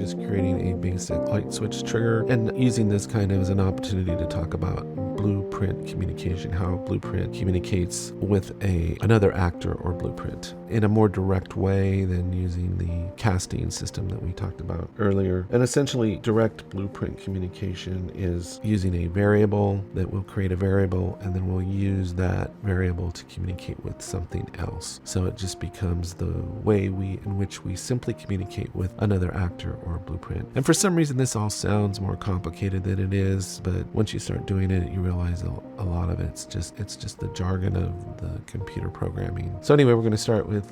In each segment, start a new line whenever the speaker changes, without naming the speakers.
just creating a basic light switch trigger and using this kind of as an opportunity to talk about blueprint communication, how blueprint communicates with another actor or blueprint in a more direct way than using the casting system that we talked about earlier. And essentially, direct blueprint communication is using a variable that will create a variable, and then we'll use that variable to communicate with something else. So it just becomes the way in which we simply communicate with another actor or blueprint. And for some reason, this all sounds more complicated than it is, but once you start doing it, you realize a lot of it's just the jargon of the computer programming. So anyway, we're going to start with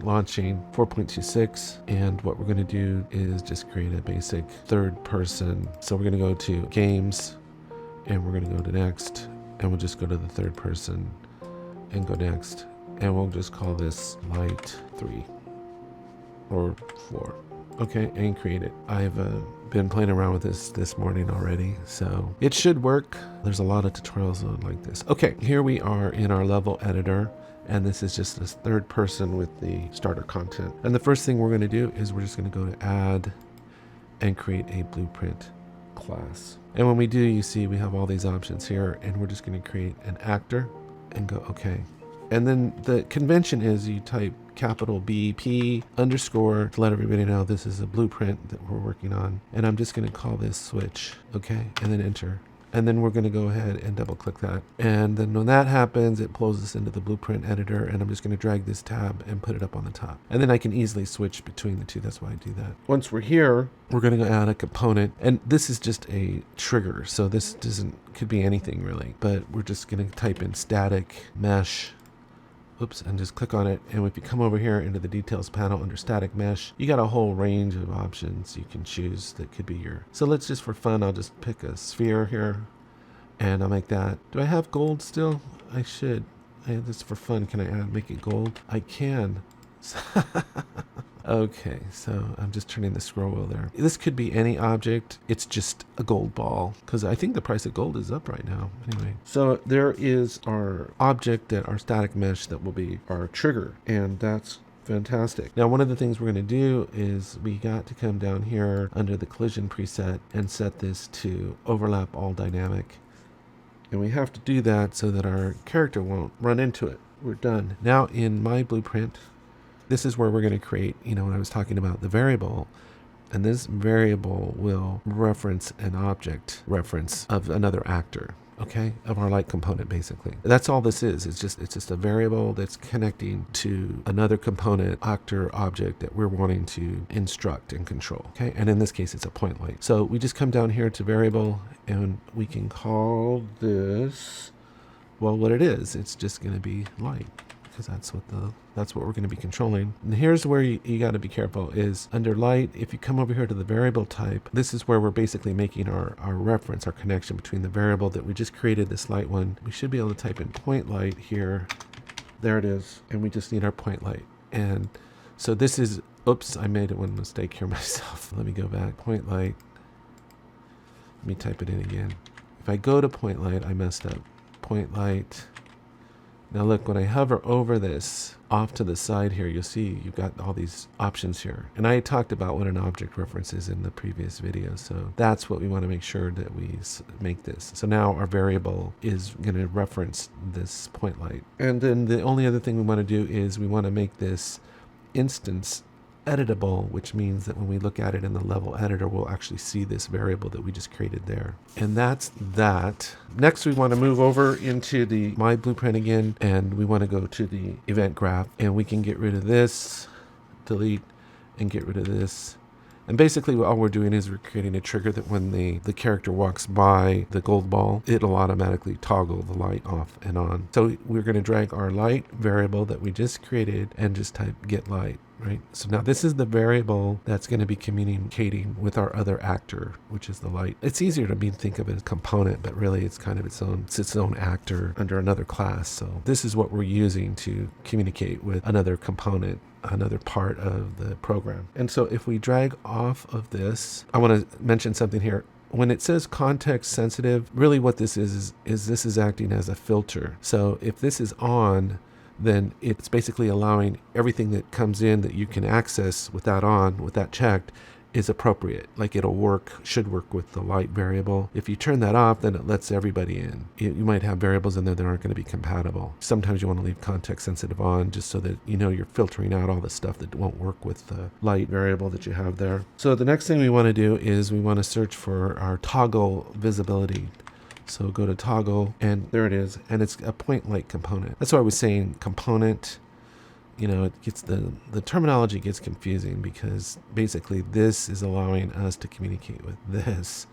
launching 4.26, and what we're going to do is just create a basic third person. So we're going to go to games, and we're going to go to next, and we'll just go to the third person and go next, and we'll just call this light 3 or 4. Okay, and create it. I've been playing around with this morning already, so it should work. There's a lot of tutorials on like this. Okay, here we are in our level editor, and this is just this third person with the starter content. And the first thing we're going to do is we're just going to go to add and create a blueprint class. And when we do, you see we have all these options here, and we're just going to create an actor and go okay. And then the convention is you type capital BP underscore to let everybody know this is a blueprint that we're working on. And I'm just going to call this switch. Okay. And then enter. And then we're going to go ahead and double click that. And then when that happens, it pulls us into the blueprint editor. And I'm just going to drag this tab and put it up on the top. And then I can easily switch between the two. That's why I do that. Once we're here, we're going to go add a component. And this is just a trigger. So this could be anything really. But we're just going to type in static mesh. Oops, and just click on it. And if you come over here into the details panel under static mesh, you got a whole range of options you can choose that could be your. So let's just for fun, I'll just pick a sphere here and I'll make that. Do I have gold still? I should. This for fun. Can I make it gold? I can. Okay, so I'm just turning the scroll wheel there. This could be any object. It's just a gold ball because I think the price of gold is up right now. Anyway, so there is our object, that our static mesh that will be our trigger, and that's fantastic. Now, one of the things we're going to do is we got to come down here under the collision preset and set this to overlap all dynamic. And we have to do that so that our character won't run into it. We're done. Now in my blueprint, this is where we're going to create, when I was talking about the variable, and this variable will reference an object reference of another actor, okay, of our light component basically. That's all this is. It's just a variable that's connecting to another component, actor, object that we're wanting to instruct and control, okay? And in this case, it's a point light. So we just come down here to variable, and we can call this, well, what it is. It's just going to be light, because that's what we're going to be controlling. And here's where you got to be careful is under light. If you come over here to the variable type, this is where we're basically making our reference, our connection between the variable that we just created, this light one. We should be able to type in point light here. There it is. And we just need our point light. And so this is, oops, I made one mistake here myself. Let me go back. Point light. Let me type it in again. If I go to point light, I messed up. Point light. Now look, when I hover over this off to the side here, you'll see you've got all these options here. And I talked about what an object reference is in the previous video. So that's what we want to make sure that we make this. So now our variable is going to reference this point light. And then the only other thing we want to do is we want to make this instance editable, which means that when we look at it in the level editor, we'll actually see this variable that we just created there. And that's that. Next, we want to move over into the My Blueprint again, and we want to go to the event graph, and we can get rid of this, delete, and get rid of this. And basically all we're doing is we're creating a trigger that when the character walks by the gold ball, it'll automatically toggle the light off and on. So we're going to drag our light variable that we just created and just type get light. Right. So now this is the variable that's going to be communicating with our other actor, which is the light. It's easier to think of it as a component, but really it's kind of its own actor under another class. So this is what we're using to communicate with another component, another part of the program. And so if we drag off of this, I want to mention something here. When it says context sensitive, really what this is this is acting as a filter. So if this is on, then it's basically allowing everything that comes in that you can access with that on, with that checked, is appropriate. Like it'll should work with the light variable. If you turn that off, then it lets everybody in. You might have variables in there that aren't going to be compatible. Sometimes you want to leave context sensitive on just so that you know you're filtering out all the stuff that won't work with the light variable that you have there. So the next thing we want to do is we want to search for our toggle visibility. So go to toggle, and there it is, and it's a point light component. That's why I was saying component. You know, it gets the terminology gets confusing because basically this is allowing us to communicate with this,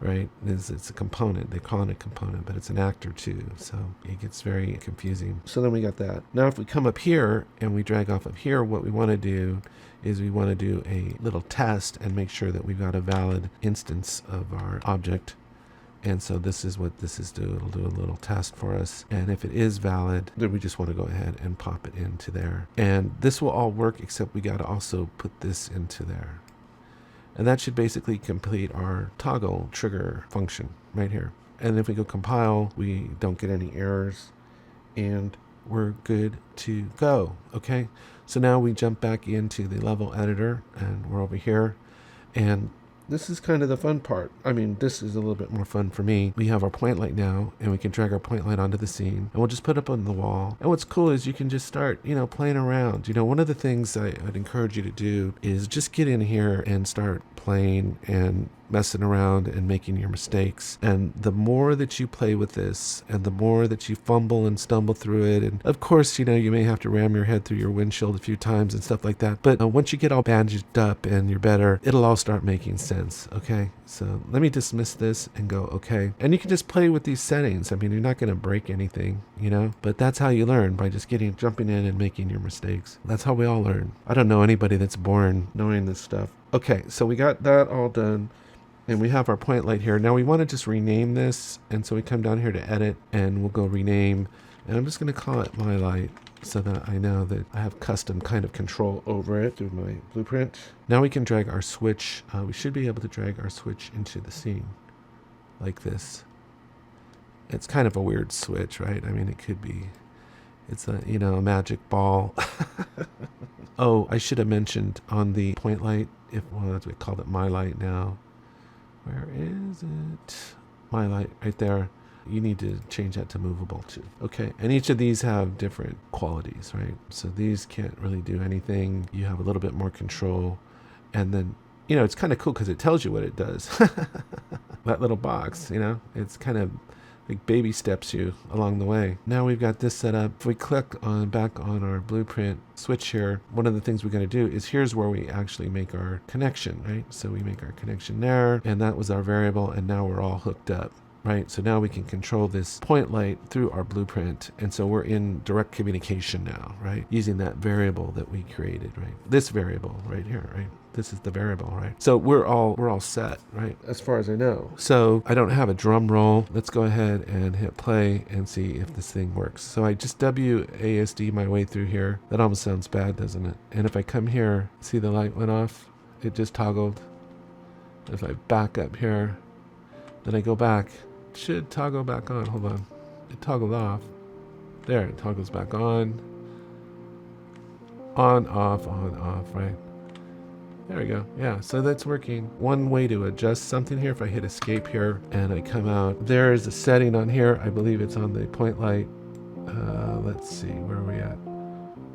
right? It's a component. They call it a component, but it's an actor too. So it gets very confusing. So then we got that. Now if we come up here and we drag off of here, what we want to do is we want to do a little test and make sure that we've got a valid instance of our object. And so this is what this is doing. It'll do a little test for us. And if it is valid, then we just want to go ahead and pop it into there. And this will all work, except we got to also put this into there. And that should basically complete our toggle trigger function right here. And if we go compile, we don't get any errors. And we're good to go. Okay. So now we jump back into the level editor and we're over here. And this is kind of the fun part. I mean, this is a little bit more fun for me. We have our point light now, and we can drag our point light onto the scene, and we'll just put it up on the wall. And what's cool is you can just start, playing around. One of the things I'd encourage you to do is just get in here and start playing and messing around and making your mistakes. And the more that you play with this and the more that you fumble and stumble through it, and of course, you may have to ram your head through your windshield a few times and stuff like that. But once you get all bandaged up and you're better, it'll all start making sense. Okay. So let me dismiss this and go, okay. And you can just play with these settings. I mean, you're not going to break anything, but that's how you learn, by just jumping in and making your mistakes. That's how we all learn. I don't know anybody that's born knowing this stuff. Okay. So we got that all done. And we have our point light here. Now we want to just rename this. And so we come down here to edit and we'll go rename. And I'm just going to call it my light so that I know that I have custom kind of control over it through my blueprint. Now we can drag our switch. We should be able to drag our switch into the scene like this. It's kind of a weird switch, right? I mean, it could be, it's a magic ball. Oh, I should have mentioned on the point light, we call it my light now. Where is it? My light right there. You need to change that to movable too. Okay. And each of these have different qualities, right? So these can't really do anything. You have a little bit more control. And then, it's kind of cool because it tells you what it does. That little box, it's kind of like baby steps you along the way. Now we've got this set up. If we click back on our blueprint switch here, one of the things we're going to do is here's where we actually make our connection, right? So we make our connection there, and that was our variable, and now we're all hooked up. Right, so now we can control this point light through our blueprint, and so we're in direct communication now, right? Using that variable that we created, right? This variable right here, right? This is the variable, right? So we're all set, right? As far as I know. So I don't have a drum roll. Let's go ahead and hit play and see if this thing works. So I just WASD my way through here. That almost sounds bad, doesn't it? And if I come here, see the light went off. It just toggled. If I back up here, then I go back. Should toggle back on. Hold on. It toggled off. There, it toggles back on. On, off, right? There we go. Yeah, so that's working. One way to adjust something here, if I hit escape here and I come out, there is a setting on here. I believe it's on the point light. Let's see, where are we at?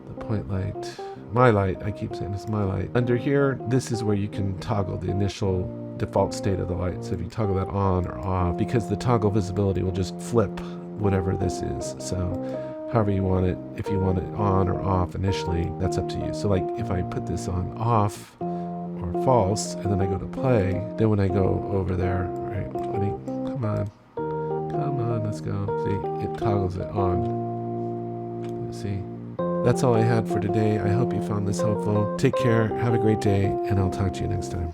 The point light. My light. I keep saying it's my light. Under here, this is where you can toggle the initial default state of the light. So if you toggle that on or off, because the toggle visibility will just flip whatever this is. So however you want it, if you want it on or off initially, that's up to you. So like if I put this on off or false, and then I go to play, then when I go over there, right, come on, let's go. See, it toggles it on. See, that's all I had for today. I hope you found this helpful. Take care, have a great day, and I'll talk to you next time.